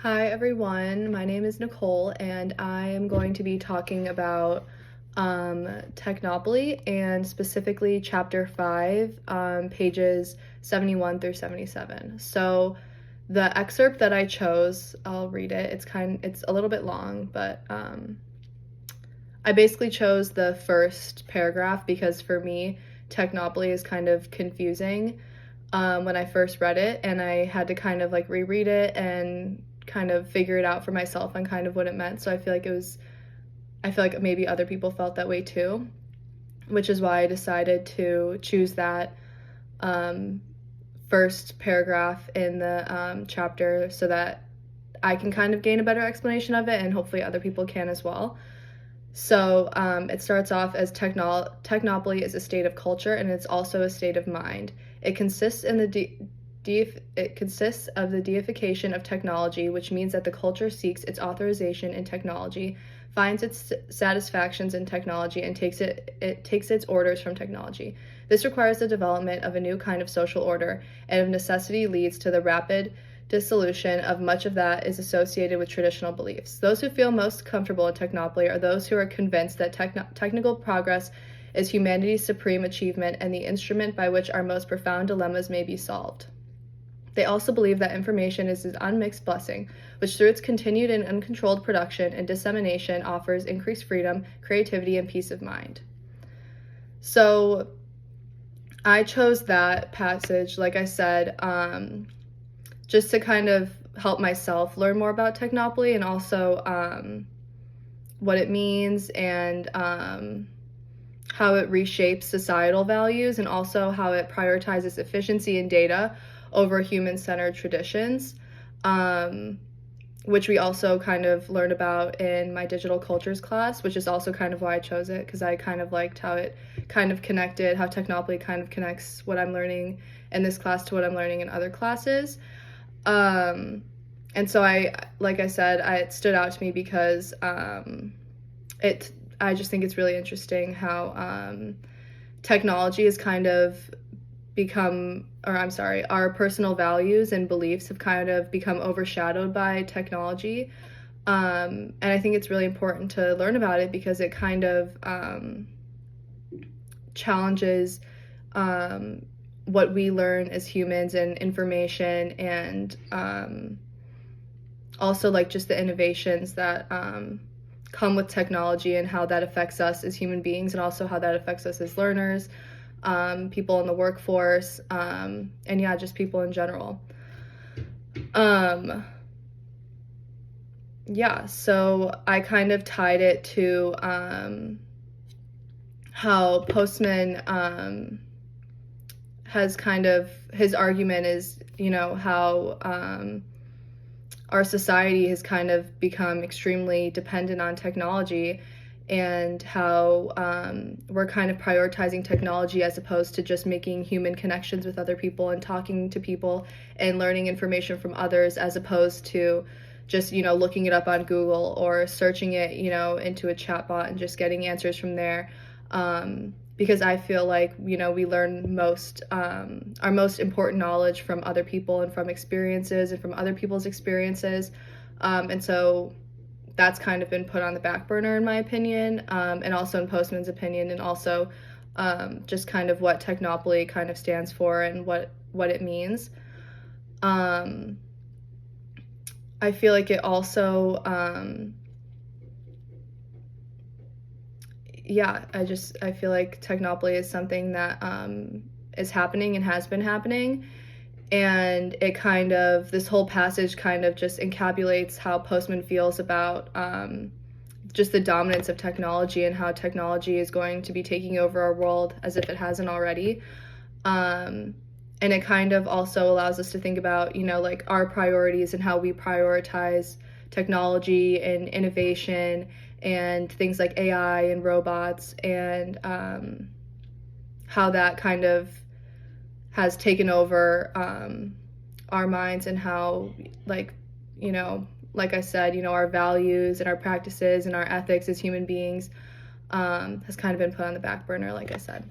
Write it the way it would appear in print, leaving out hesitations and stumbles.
Hi everyone, my name is Nicole and I am going to be talking about Technopoly and specifically chapter 5, pages 71 through 77. So the excerpt that I chose, I'll read it. It's a little bit long, but I basically chose the first paragraph because for me, Technopoly is kind of confusing when I first read it, and I had to kind of like reread it and kind of figure it out for myself on kind of what it meant. So I feel like maybe other people felt that way too, which is why I decided to choose that first paragraph in the chapter so that I can kind of gain a better explanation of it and hopefully other people can as well. So it starts off as technopoly is a state of culture and it's also a state of mind. It consists in the it consists of the deification of technology, which means that the culture seeks its authorization in technology, finds its satisfactions in technology, and takes its orders from technology. This requires the development of a new kind of social order, and of necessity leads to the rapid dissolution of much of that is associated with traditional beliefs. Those who feel most comfortable in technopoly are those who are convinced that technical progress is humanity's supreme achievement and the instrument by which our most profound dilemmas may be solved. They also believe that information is an unmixed blessing, which through its continued and uncontrolled production and dissemination offers increased freedom, creativity, and peace of mind. So I chose that passage, like I said, just to kind of help myself learn more about technopoly and also what it means and how it reshapes societal values and also how it prioritizes efficiency and data over human-centered traditions, which we also kind of learned about in my digital cultures class, which is also kind of why I chose it, because I kind of liked how it kind of connected, how Technopoly kind of connects what I'm learning in this class to what I'm learning in other classes. And so like I said, it stood out to me because I just think it's really interesting how technology has kind of our personal values and beliefs have kind of become overshadowed by technology. And I think it's really important to learn about it because it kind of challenges what we learn as humans and information and also like just the innovations that come with technology and how that affects us as human beings and also how that affects us as learners, people in the workforce, and yeah, just people in general. Yeah, so I kind of tied it to how Postman has kind of, his argument is, how our society has kind of become extremely dependent on technology and how we're kind of prioritizing technology as opposed to just making human connections with other people and talking to people and learning information from others as opposed to just, looking it up on Google or searching it, into a chatbot and just getting answers from there. Because I feel like, we learn our most important knowledge from other people and from experiences and from other people's experiences. And so that's kind of been put on the back burner in my opinion, and also in Postman's opinion, and also just kind of what technopoly kind of stands for and what it means. I feel like it also, I feel like technopoly is something that is happening and has been happening. And it kind of, this whole passage kind of just encapsulates how Postman feels about just the dominance of technology and how technology is going to be taking over our world as if it hasn't already. And it kind of also allows us to think about, like our priorities and how we prioritize technology and innovation and things like AI and robots and how that kind of has taken over our minds and how, like I said, our values and our practices and our ethics as human beings has kind of been put on the back burner, like I said.